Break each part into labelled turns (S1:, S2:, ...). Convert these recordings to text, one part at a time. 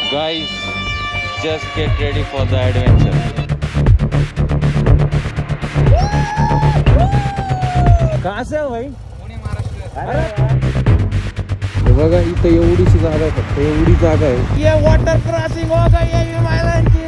S1: Guys, just get ready for the adventure. कहाँ से हो भाई? पुणे, महाराष्ट्र. हे बघा इथं एवढीशी जागा आहे, फक्त एवढी जागा आहे. ये वॉटर क्रॉसिंग हो गई है हिमालयाची.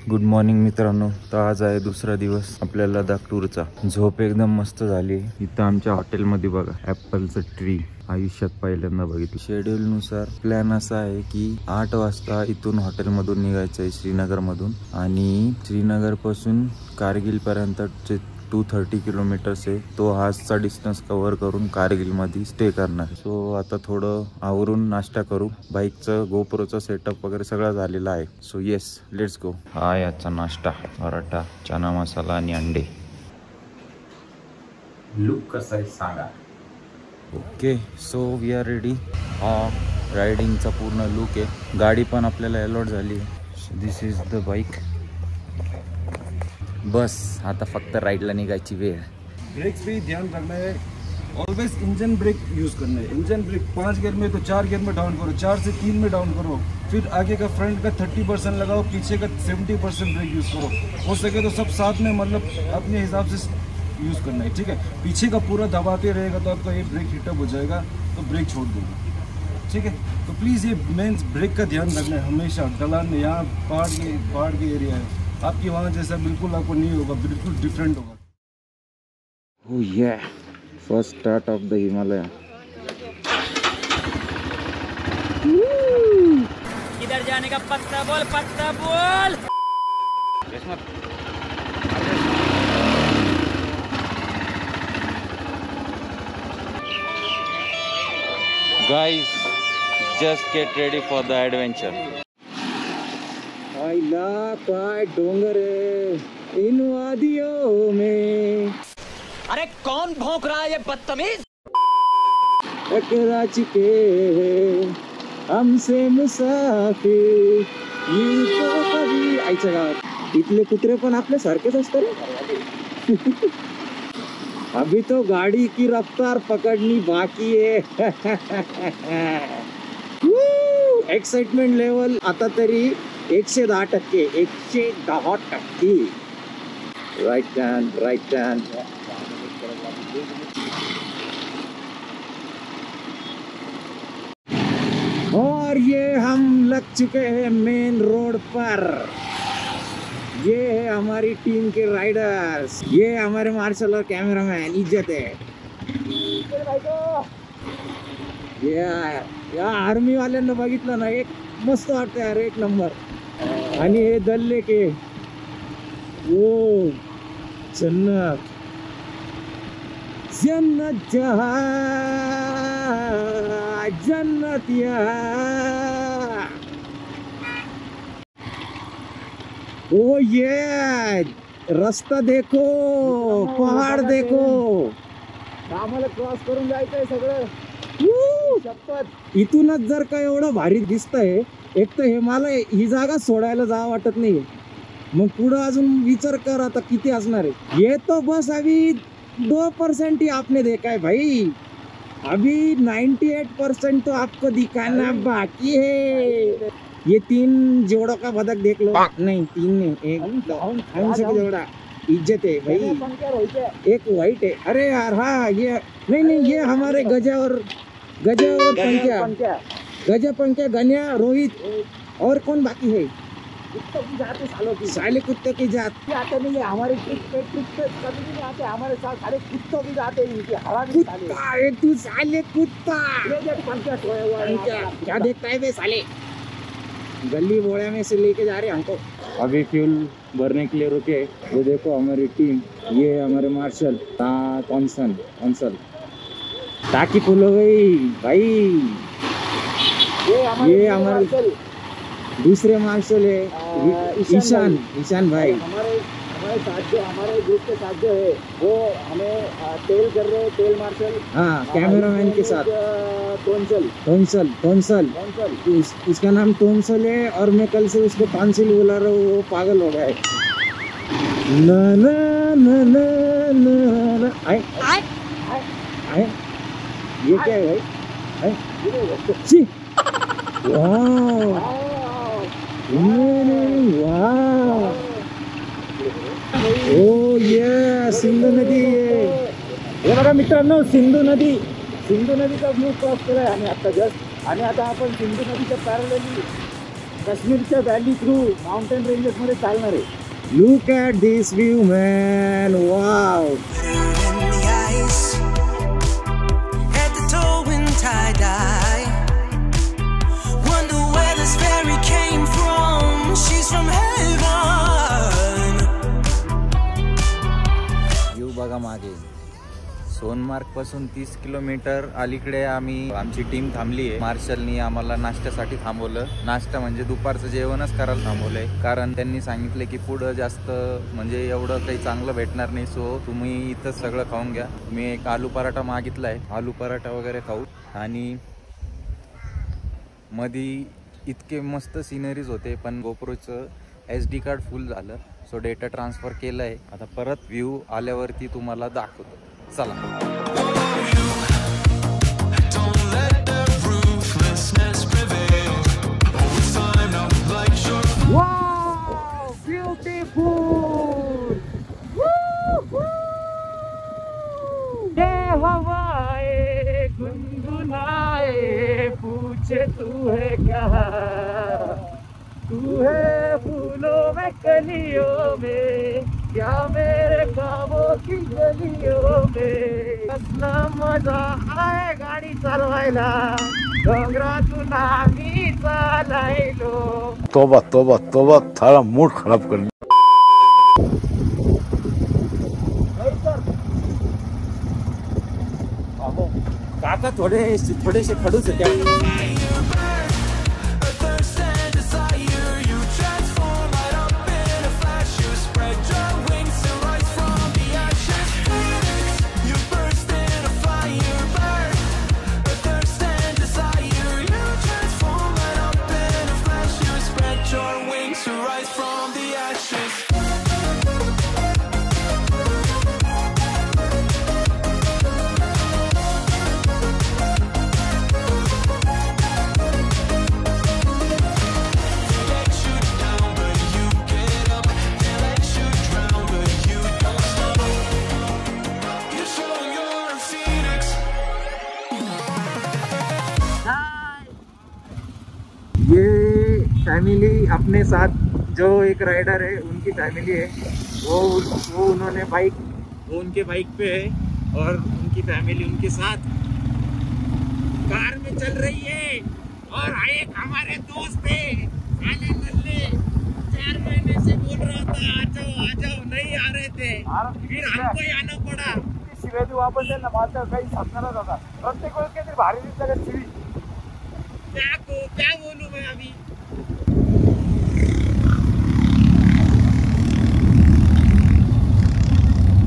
S1: गुड मॉर्निंग मित्रांनो. तर आज आहे दुसरा दिवस आपल्या लडाख टूरचा. झोप एकदम मस्त झाली. इथं आमच्या हॉटेलमध्ये बघा ॲपलचं ट्री आयुष्यात पहिल्यांदा बघितलं. शेड्यूल नुसार प्लॅन असा आहे की 8 वाजता इथून हॉटेलमधून निघायचं आहे श्रीनगरमधून, आणि श्रीनगर पासून कारगिल पर्यंतचे 230 किलोमीटर्स आहे. तो आजचा डिस्टन्स कव्हर करून कारगिलमध्ये स्टे करणार. सो आता थोडं आवरून नाश्ता करू. बाईकचं गोप्रोचं सेटअप वगैरे सगळं झालेलं आहे. So yes, let's go. हा याचा नाश्ता, पराठा, चना मसाला आणि अंडे. लुक कसा आहे सांगा. Okay, so we are ready. हा रायडिंगचा पूर्ण लुक आहे. गाडी पण आपल्याला अलॉट झाली आहे. So this is the bike. बस आता फक्त राइडला निघायची वेळ.
S2: ब्रेक्स भी ध्यान रखना है. ऑलवेज इंजन ब्रेक यूज करना है. इंजन ब्रेक 5 गियर में तो 4 गियर में डाउन करो, 4 से 3 में डाउन करो. फिर आगे का फ्रंट का 30% लगाओ, पीछे का 70% ब्रेक यूज करो. हो सके तो सब साथ में, मतलब अपने हिसाब से यूज करना है, ठीक है. पीछे का पूरा दबाते रहेगा तो आपका ये ब्रेक हिटअप हो जाएगा, तो ब्रेक छोड़ देगा, ठीक है. तो प्लीज़ ये मेन ब्रेक का ध्यान रखना है हमेशा. ढलान में यहाँ पहाड़ के एरिया है, आपकी वहाँ जैसा बिल्कुल आपको नहीं होगा, बिल्कुल डिफरेंट होगा.
S1: Oh yeah, first start of the Himalaya.
S3: किधर जाने का पत्ता बोल, पत्ता बोल.
S1: Guys, just get ready for the adventure. आईला काय डोंगर है इन वादियों में.
S3: अरे कौन भौंक रहा है ये बदतमीज.
S1: टकरा चुके हमसे मुसाफिर तो कभी. आईच्या गावात इथले कुत्रे पण आपल्या सारखेच असतात रे. अभी तो गाड़ी की रफ्तार पकड़नी बाकी है. एक्साइटमेंट लेवल आता तरी 110%. 110%. Right turn. और ये हम लग चुके हैं मेन रोड पर. ये है हमारी टीम के राइडर्स. ये हमारे मार्शल और कैमरामैन इज्जत है. या आर्मी वाल्यांना बघितलं ना, एक मस्त वाटतं यार, एक नंबर. आणि हे दल्ले के ओ जन्नत जन्नत जहां जन्नत यहाँ. ओ ये रस्ता देखो, पहाड़ देखो. आम्हाला क्रॉस करून जायचंय सगळं. इथूनच जर का एवढं भारी दिसतंय, एक तर हे मला ही जागा सोडायला जा वाटत नाही. मग पुढं अजून विचार कर आता किती असणार आहे. ये तो बस अभी 2% ही आपने देखा है भाई. अभी 98% तो आपको दिखाना बाकी है. ये 3 जोड़ों का बदक देख लो. नहीं 3 नहीं, एक हंस का जोड़ा. इज्जत है भाई. एक वाइट है. अरे यार हाँ, ये नहीं ये हमारे गजा और पंख्या. गजा पंख्या गन्या रोहित. और कौन बाकी है? कुत्तों की जात है. साले कुत्ते की जात आते नहीं है हमारे ट्रिप पे कभी नहीं आते हमारे साथ. सारे कुत्तों की जाते हैं इनके. हरामी साले. तू साले कुत्ता. क्या देखता है बे साले. गली बोड़ा में से लेके जा रहे हैं हमको. अभी फ्यूल भरने के लिए रुके. ये देखो हमारी टीम. ये हमारे मार्शल कौंसल ताकि फुल हो गई भाई. ये हमारे दूसरे मार्शल है ईशान भाई. हमारे साथ जो हमारे ग्रुप के साथ जो है वो हमें टेल कर रहे हैं. Tail marshal. हाँ, कैमरामैन के साथ टोंसल. उसका नाम टोंसल है और मैं कल से उसको टॉन्सिल बुला रहा हूँ. वो पागल हो गया है. ना ना ना ना ना. है ये क्या है भाई है? छी! वाव! वाव! ओ ये सिंधू नदी आहे. हे बघा मित्रांनो, सिंधू नदीचा व्ह्यू क्रॉस केलाय आणि आता जस्ट, आणि आता आपण सिंधू नदीच्या पॅरलली काश्मीरच्या व्हॅली थ्रू माउंटेन रेंजेस मध्ये चालणार आहे. Look at this view man. Wow!
S4: View बघा मागे. सोनमार्ग पासून 30 किलोमीटर अलीकडे आमची टीम थांबली आहे. मार्शलनी आम्हाला नाश्त्यासाठी थांबवलं. नाश्ता म्हणजे दुपारचं जेवणच करायला थांबवलंय, कारण त्यांनी सांगितले की पुढं जास्त म्हणजे एवढं काही चांगलं भेटणार नाही, सो तुम्ही इथंच सगळं खाऊन घ्या. मी एक आलू पराठा मागितलाय, आलू पराठा वगैरे खाऊ. आणि मध्ये इतके मस्त सिनरीज होते, पण गोप्रोचं SD कार्ड फुल झालं, सो डेटा ट्रान्सफर केलंय. आता परत व्ह्यू आल्यावरती तुम्हाला दाखवतो. चला.
S1: वाव! ब्यूटीफुल! ये हवाएं गुनगुनाए पूछे तू है क्या, तू है फूलों में कलियों में, क्या मेरे ख्वाबों की गलियों में. कसला मजा आहे गाडी चालवायला, डोंगरातून आम्ही चालायलो.
S5: तोबा तोबा तोबा, थारा मूड खराब कर.
S1: काका थोडेसे खडूच आहे. ये फैमिली अपने साथ जो एक राइडर है उनकी फैमिली है, वो उन्होंने वो उनके बाइक पे है और उनकी फैमिली उनके साथ कार में चल रही है. और एक हमारे दोस्त है साले नल्ले, 4 महीने से बोल रहा था आ जाओ नहीं आ रहे थे, फिर हमको ही आना पड़ा. शिवाजी वापस त्यांना मारता काही समजणार होता. प्रत्येक वेळेस काहीतरी भारी दिसतं का शिवी. क्या बोलूं मैं अभी.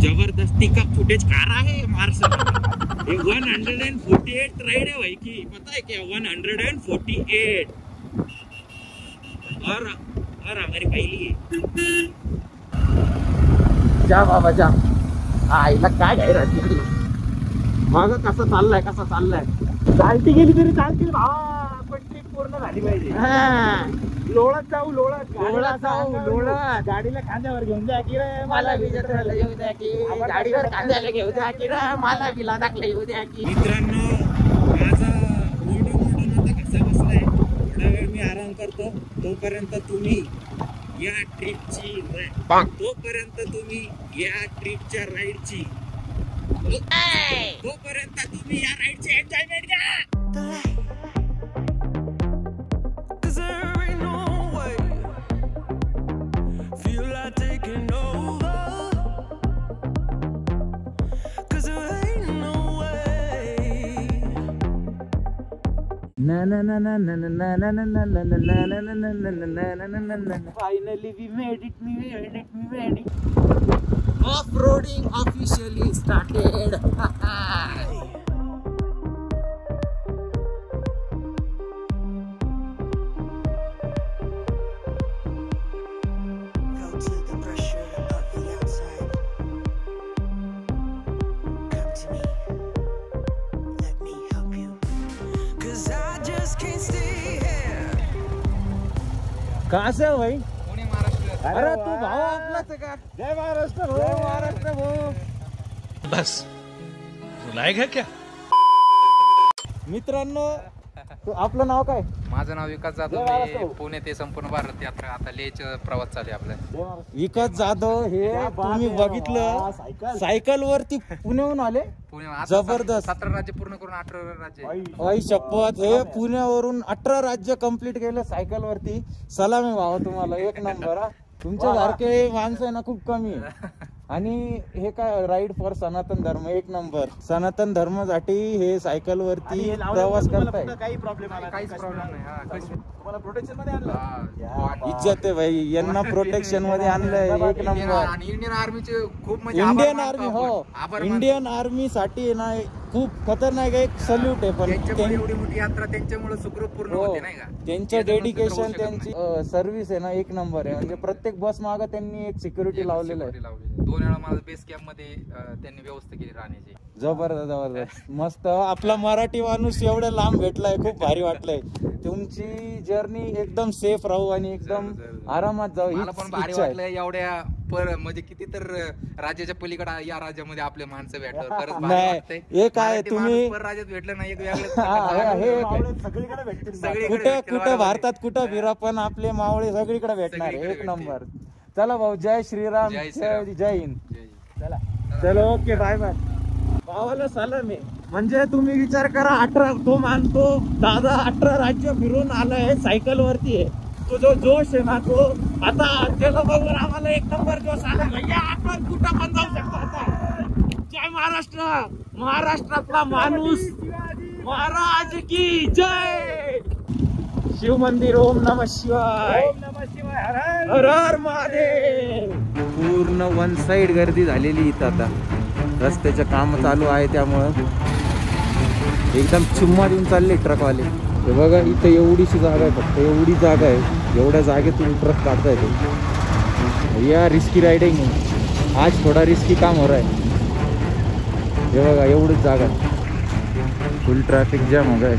S1: जबरदस्ती का फुटेज खा रहा है मार्शल. 148 राइड है भाई की, पता है क्या 148. और हमारी पहली है. जा बाबा जा. आईला काय घाई राहते माग. कसा चाललाय चालती गेली तरी चालतील भावा, पण ती पूर्ण झाली पाहिजे. लोळत जाऊ गाडीला खांद्यावर घेऊन जा की रे, मला बी जत्रेला येऊ द्या की, गाडीवर खांद्याला घेऊ द्या की रे, मला बी लडाखला येऊ द्या की. मित्रांनो, माझा ओरडून आता कसा बसलाय, थोडा वेळ मी आराम करतो. तोपर्यंत तुम्ही या ट्रिपच्या राईडची एन्जॉयमेंट घ्या. Finally we made it. Off-roading officially started.
S6: Come to me.
S1: कहाँ से हो भाई?
S4: पुणे महाराष्ट्र.
S1: अरे तू भाऊ आपलाच आहे का? जय महाराष्ट्र भाऊ. जय महाराष्ट्र भाऊ.
S5: बस लायक है क्या?
S1: मित्रांनो, तो आपलं नाव काय?
S6: माझं नाव विकास जाधव. मी पुणे ते संपूर्ण भारत यात्रा आता लेहचा प्रवास चालू आहे आपला.
S1: विकास जाधव हे तुम्ही बघितलं सायकल वरती पुण्याहून आले.
S6: पुणे आता
S1: जबरदस्त.
S6: 17 राज्य पूर्ण करून 18 राज्य.
S1: आई शपथ, हे पुण्यावरून 18 राज्य कंप्लीट केलं सायकल वरती. सलामी भावा तुम्हाला, एक नंबर. हा, तुमच्या सारखे माणसं आहे ना खूप कमी आहे. आणि हे काय राईड फॉर सनातन धर्म, एक नंबर. सनातन धर्मासाठी हे सायकल वरती प्रवास करताय.
S6: काहीच प्रॉब्लेम नाही. हा,
S2: तुम्हाला प्रोटेक्शन मध्ये आणलं.
S1: इज्जत आहे भाई, यांना प्रोटेक्शन मध्ये आणलंय, एक नंबर.
S6: आणि इंडियन आर्मीचे खूप म्हणजे
S1: इंडियन आर्मी, हो इंडियन आर्मी साठी ना खूप खतरनाक एक सल्यूट आहे. पण
S6: त्यांच्यामुळे एवढी मोठी यात्रा त्यांच्यामुळे सुखरूप पूर्ण होते नाही का.
S1: त्यांचं डेडिकेशन, त्यांची सर्व्हिस आहे ना एक नंबर आहे. म्हणजे प्रत्येक बस मागे त्यांनी एक सिक्युरिटी लावलेलं आहे.
S6: 2 वेळा माझं बेस कॅम्प मध्ये त्यांनी व्यवस्था केली राहण्याची.
S1: जबरदस्त जबरदस्त मस्त. आपला मराठी माणूस एवढ्या लांब भेटलाय, खूप भारी वाटलंय. तुमची जर्नी एकदम सेफ राहू आणि एकदम आरामात जाऊ,
S6: मला पण भारी
S1: इच्छा आहे.
S6: वाटलं एवढ्या म्हणजे किती तर राज्याच्या पलीकडे या राज्यामध्ये आपले माणसं भेटलं. खरंच भारी
S1: नाही,
S6: वाटतंय.
S1: हे काय
S6: मराठी
S1: तुम्ही
S6: माणूस पर राज्यात भेटलं नाही, एक
S2: सगळीकडे भेटतील.
S1: कुठे भारतात कुठं फिरा पण आपले मावळे सगळीकडे भेटणार आहे, एक नंबर. चला भाऊ, जय श्रीराम.
S6: जय श्रीराम.
S1: जय हिंद. चला चलो, ओके, बाय बाय. भावाला सलाम आहे. म्हणजे तुम्ही विचार करा, 18 तो मानतो दादा 18 राज्य फिरून आलाय, सायकल वरती आहे. तो जो जोश आहे ना, तो आता त्याला बघून आम्हाला एक नंबर जोश आला. भैया आपण कुठं पण जाऊ शकतो आता. जय महाराष्ट्र. महाराष्ट्रातला माणूस महाराज की जय. शिव मंदिर. ओम नमः शिवाय. हर हर महादेव. पूर्ण वन साइड गर्दी झालेली इथं. आता रस्त्याचं काम चालू आहे त्यामुळं एकदम चुम्मा देऊन चालले ट्रकवाले. हे बघा, इथं एवढीशी जागा आहे, फक्त एवढी जागा आहे. एवढ्या जागेतून ट्रक काढता येतो. या रिस्की राइडिंग है, आज थोड़ा रिस्की काम हो रहा है. हे बघा, एवढीच जागा, फुल ट्रॅफिक जाम हो गए.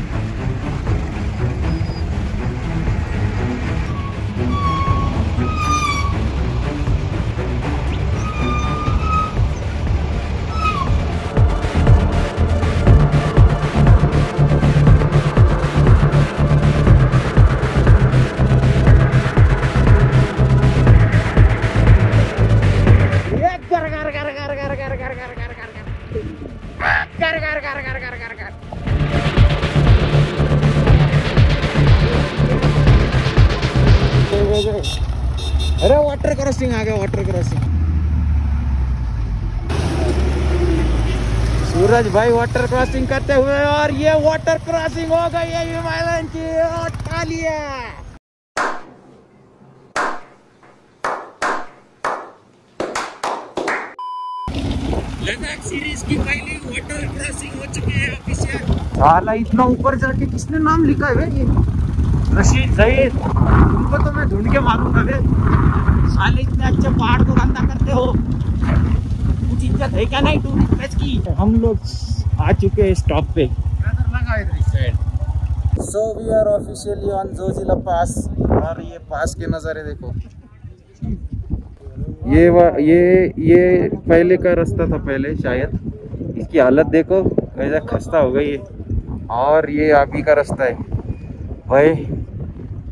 S1: अरे वाटर क्रॉसिंग आ गया, वाटर क्रॉसिंग. सूरज भाई वाटर क्रॉसिंग करते हुए, और ये वाटर क्रॉसिंग हो गई है हिमालयन की. तालियां. लद्दाख सीरीज की पहली वाटर क्रॉसिंग हो चुकी है ऑफिशियल. साला इतना ऊपर जाके किसने नाम लिखा है ये? रशीद जहीद. तुमको तो मैं ढूंढ के मारूंगा बे. साले इतने अच्छे पहाड़ को गंदा करते हो, कुछ इज्जत है क्या नहीं टूरिस्ट की? हम लोग आ चुके हैं स्टॉप पे. So we are officially on Zojila pass. और ये पास के नज़ारे देखो. ये पहले का रास्ता था पहले शायद. इसकी हालत देखो कैसा खस्ता हो गई है. और ये अभी का रास्ता है भाई.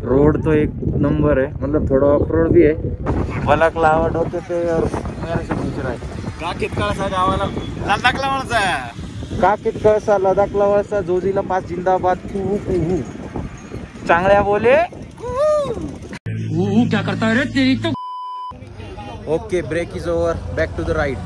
S1: रोड तो एक नंबर है, मतलब थोड़ा ऑफ रोड भी है. बलाक्लावा होते थे और मेरे से पूछ रहा है
S2: काकीत कळसा गावाला लडाखला वळसा.
S1: काकीत कळसा, लडाखला वळसा, जोजिला पास जिंदाबाद. कुहू कुहू. चांगल्या बोले.
S3: क्या करता है रे तेरी तो.
S1: Okay, break is over, back to the ride.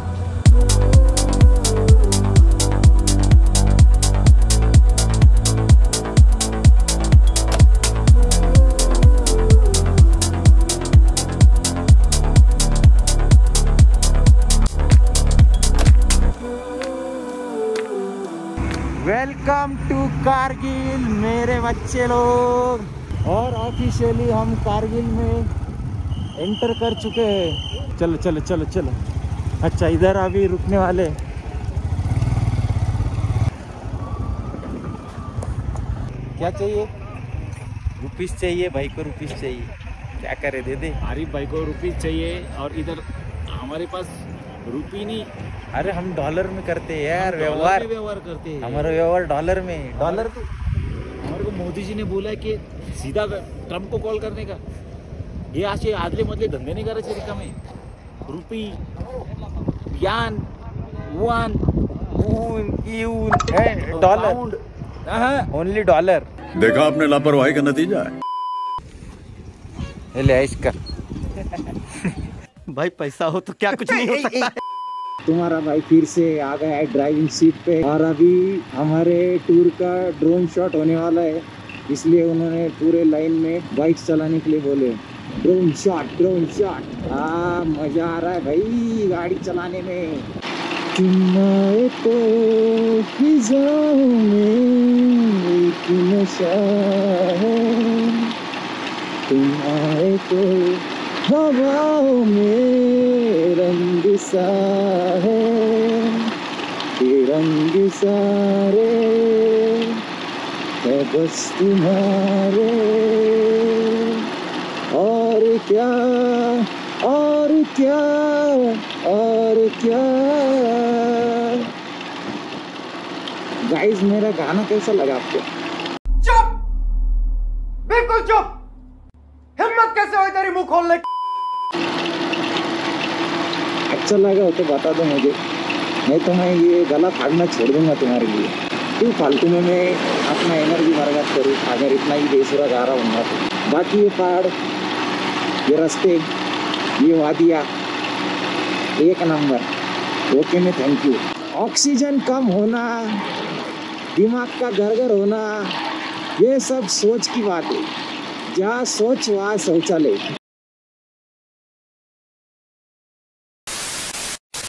S1: Welcome to Kargil मेरे बच्चे लोग. और ऑफिशियली हम कारगिल में एंटर कर चुके हैं. चलो चलो चलो चलो. अच्छा, इधर अभी रुकने वाले. क्या चाहिए?
S4: रुपीस चाहिए भाई को, रुपीस चाहिए, क्या करे, दे दे।
S7: आरिफ भाई को रुपीस चाहिए और इधर हमारे पास रुपी नहीं।
S4: अरे हम डॉलर में करते हैं यार
S7: डॉलर
S4: व्यवहार,
S7: में व्यवहार करते हैं।
S4: हमारा व्यवहार डॉलर में। डॉलर
S7: हमारे को मोदी जी ने बोला की सीधा ट्रम्प को कॉल करने का, हे असे आदले मधले धंदे नाही करायचे रिकामे. रुपी, यान, वन,
S4: डॉलर, ओनली डॉलर.
S5: देखा आपने लापरवाही का नतीजा है.
S4: ले ऐश कर
S7: भाई पैसा हो तो क्या कुछ नहीं हो सकता.
S1: तुम्हारा भाई फिर से आ गया है ड्राइविंग सीट पे और अभी हमारे टूर का ड्रोन शॉट होने वाला है, इसलिए उन्होंने पूरे लाइन में बाइक चलाने के लिए बोले ड्रोन शॉट, ड्रोन शॉट. हाँ मजा आ रहा है भाई गाड़ी चलाने में. तुम आए तो फिजाओं में एक नशा है, तुम आए तो हवाओं में रंग सा है, ये रंग सारे है बस तुम्हारे. और क्या, और क्या, और क्या. गाइस मेरा गाना कैसा लगा आपको?
S8: चुप, बिल्कुल चुप. हिम्मत कैसे हुई तेरी मुंह खोलने की?
S1: अच्छा लगा हो तो बता दो मुझे, नहीं तो मैं ये गला फाड़ना छोड़ दूंगा तुम्हारे लिए. क्यों फालतू में मैं अपना एनर्जी बर्बाद करूँ अगर इतना ही बेसुरा गा रहा हूँ तो. बाकी ये पहाड़, ये रास्ते, ये वादियाँ एक नंबर. ओके में थैंक यू. ऑक्सीजन कम होना, दिमाग का गड़गड़ होना, ये सब सोच की बात है. जहाँ सोच वहाँ शौचालय.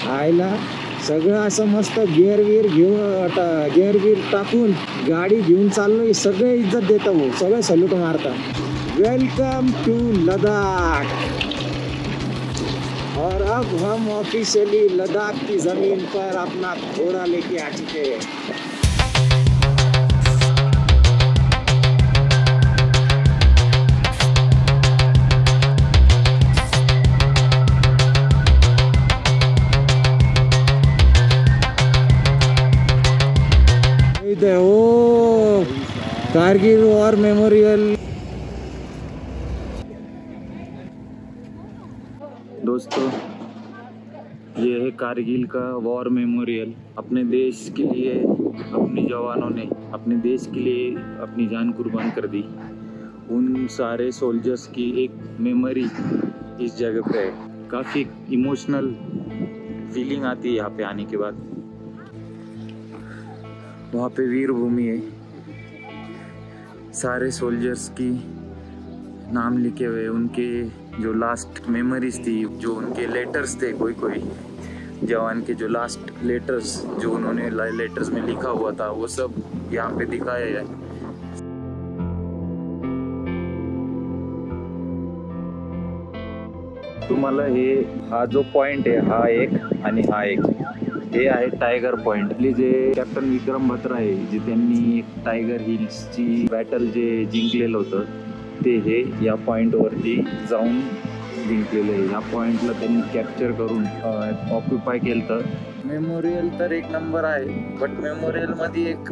S1: आयला सगळं असं मस्त गिअर वीर टाकून गाडी घेऊन चाललोय. सगळे इज्जत देता हो, सगळे सल्यूट मारता. Welcome to Ladakh. और अब हम ऑफिशियली लद्दाख की जमीन पर अपना घोड़ा लेके आ चुके हैं. ओ कारगिल वॉर मेमोरियल.
S7: दोस्तों ये है कारगिल का वॉर मेमोरियल. अपने देश के लिए अपने जवानों ने अपने देश के लिए अपनी जान कुर्बान कर दी. उन सारे सोल्जर्स की एक मेमोरी इस जगह पे है. काफ़ी इमोशनल फीलिंग आती है यहाँ पे आने के बाद. वहाँ पे वीर भूमि है, सारे सोल्जर्स की नाम लिखे हुए, उनके जो लास्ट मेमोरीज थी, जो उनके लेटर्स थे, कोई कोई जवान के जो लास्ट लेटर्स जो उन्होंने लेटर्स में लिखा हुआ था, वो सब यहाँ पे दिखाया है. तुम्हाला हा जो पॉइंट आहे हा एक आणि हा एक, हे आहे टायगर पॉइंट. आपले जे कॅप्टन विक्रम बत्रा आहे, जे त्यांनी एक टायगर हिल्सची बॅटल जे जिंकलेलं होतं, ते हे या पॉइंटवरती जाऊन जिंकलेलं आहे. या पॉइंटला त्यांनी कॅप्चर करून ऑक्युपाय केलं. तर मेमोरियल तर एक नंबर आहे, बट मेमोरियलमध्ये एक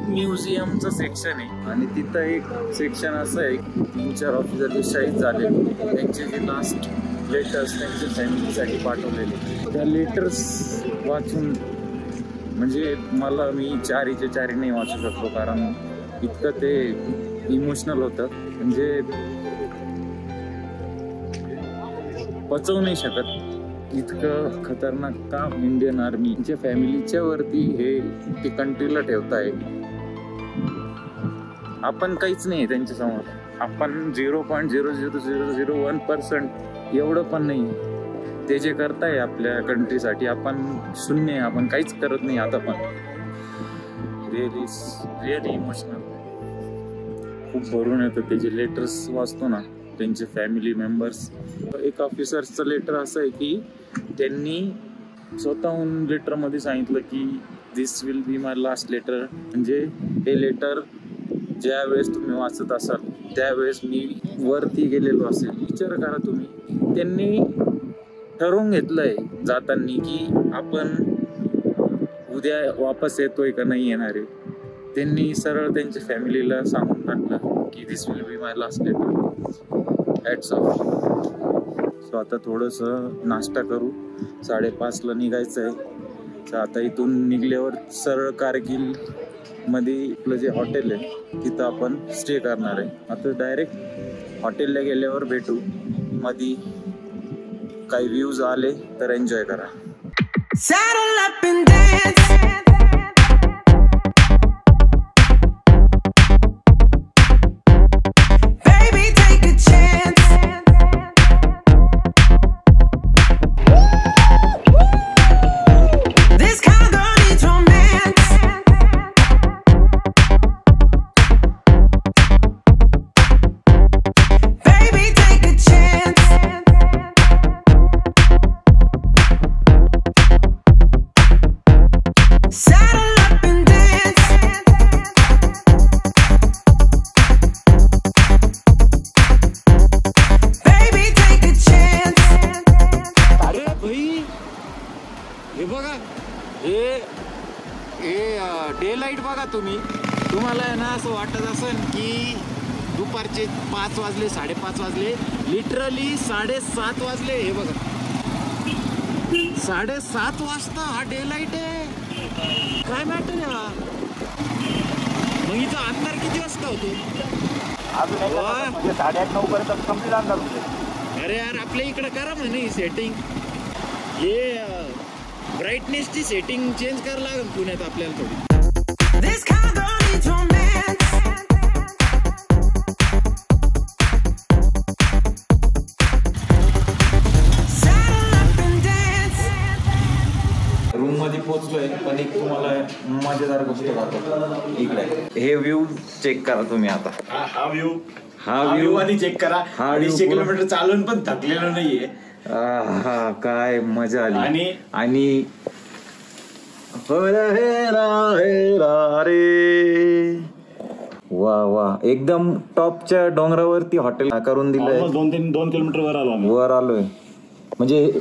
S7: म्युझियमचं सेक्शन आहे आणि तिथं एक सेक्शन असं आहे, 3-4 ऑफिसर जे शहीद झाले त्यांचे जे लास्ट लेटर्स त्यांच्या फॅमिलीसाठी पाठवलेले, त्या लेटर्स वाचून म्हणजे मला मी चारीचे चारी नाही वाचू शकतो, कारण इतकं ते इमोशनल होतं. म्हणजे पचवू नाही शकत इतकं खतरनाक काम इंडियन आर्मीच्या फॅमिलीच्या वरती हे ते कंट्रीला ठेवत आहे. आपण काहीच नाही त्यांच्यासमोर. आपण 0.00001% एवढं पण नाही. ते जे करताय आपल्या कंट्रीसाठी, आपण शून्य आहे, आपण काहीच करत नाही आता पण. रिअली इमोशनल, खूप भरून येतं. त्याचे लेटर्स वाचतो ना, त्यांचे फॅमिली मेंबर्स. एक ऑफिसरचं लेटर असं आहे की त्यांनी स्वतःहून लेटरमध्ये सांगितलं की this will be my last letter. म्हणजे हे लेटर ज्या वेळेस तुम्ही वाचत असाल
S4: त्यावेळेस मी वरती गेलेलो असेल. विचार करा तुम्ही, त्यांनी ठरवून घेतलंय जाताना की आपण उद्या वापस येतोय का नाही येणार आहे. त्यांनी सरळ त्यांच्या फॅमिलीला सांगून टाकलं की this will be my last letter. Hats off. So आता थोडंसं नाश्ता करू. 5:30ला निघायचं आहे. तर आता इथून निघल्यावर सरळ कारगिल मध्ये आपलं जे हॉटेल आहे तिथं आपण स्टे करणार आहे. आता डायरेक्ट हॉटेलला गेल्यावर भेटू. मध्ये काही व्ह्यूज आले तर एन्जॉय करा.
S9: Saddle up and dance. Baby, take a chance. This kind of girl needs romance. Baby, take a chance. Saddle up and dance. Baby, take a chance.
S4: अरे भाई, हे बघा, हे डे लाईट बघा तुम्ही. तुम्हाला आहे ना असं वाटत असेल की दुपारचे 5 वाजले, 5:30 वाजले. लिटरली 7:30 वाजले. हे बघा, 7:30 वाजता हा डे लाईट आहे. काय मॅटर आहे हा? मग इथं अंधार किती वाजता होतो?
S5: 8:30-9 पर्यंत कम्प्लीट अंदाज होते.
S4: अरे यार, आपल्या इकडे करा म्हणे सेटिंग. हे ब्राईटनेसची सेटिंग चेंज करायला लागेल पुण्यात आपल्याला थोडी.
S9: This kind of girl needs romance. Saddle up and dance.
S4: Room मध्ये पोहोचलोय, पण एक तुम्हाला मजेदार गोष्ट दाखवतो. इकडे हे व्ह्यू चेक करा तुम्ही. आता
S5: हा व्ह्यू
S4: आधी
S5: चेक करा.
S4: हा 250
S5: किलोमीटर चालून पण थकलेलो नाहीये.
S4: हा, काय मजा आली. आणि वा वा, एकदम टॉपच्या डोंगरावरती हॉटेल करून दिलंय.
S5: 2 किलोमीटर
S4: वर आलोय. म्हणजे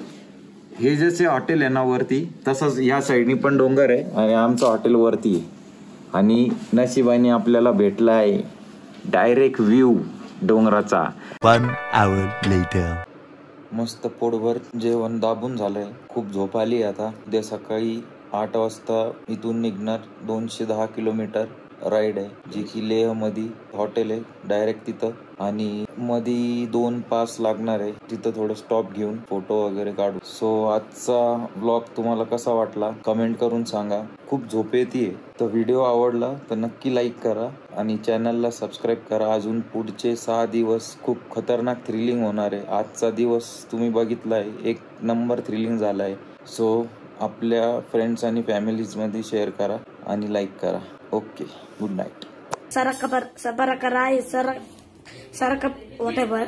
S4: हे जसे हॉटेल आहे ना वरती, तसंच ह्या साईडनी पण डोंगर आहे आणि आमचं हॉटेल वरती आहे. आणि नशिबाने आपल्याला भेटलाय डायरेक्ट व्ह्यू डोंगराचा.
S10: 1 hour later.
S4: मस्त पोटभर जेवण दाबून झालंय. खूप झोप आली. आता उद्या सकाळी 8 वाजता इथून निघणार. 210 किलोमीटर राईड आहे, जी की लेह मध्ये हॉटेल आहे डायरेक्ट तिथं. आणि मध्ये 2 पास लागणार आहे. तिथं थोडं स्टॉप घेऊन फोटो वगैरे काढू. सो आजचा ब्लॉग तुम्हाला कसा वाटला कमेंट करून सांगा. खूप झोप येते. तर व्हिडिओ आवडला तर नक्की लाईक करा आणि चॅनलला सबस्क्राईब करा. अजून पुढचे 6 दिवस खूप खतरनाक थ्रिलिंग होणार आहे. आजचा दिवस तुम्ही बघितलाय, 1 नंबर थ्रिलिंग झालाय. सो आपल्या फ्रेंड्स आणि फॅमिलीजमध्ये शेअर करा आणि लाईक करा. Okay, good night.
S11: Saraka whatever.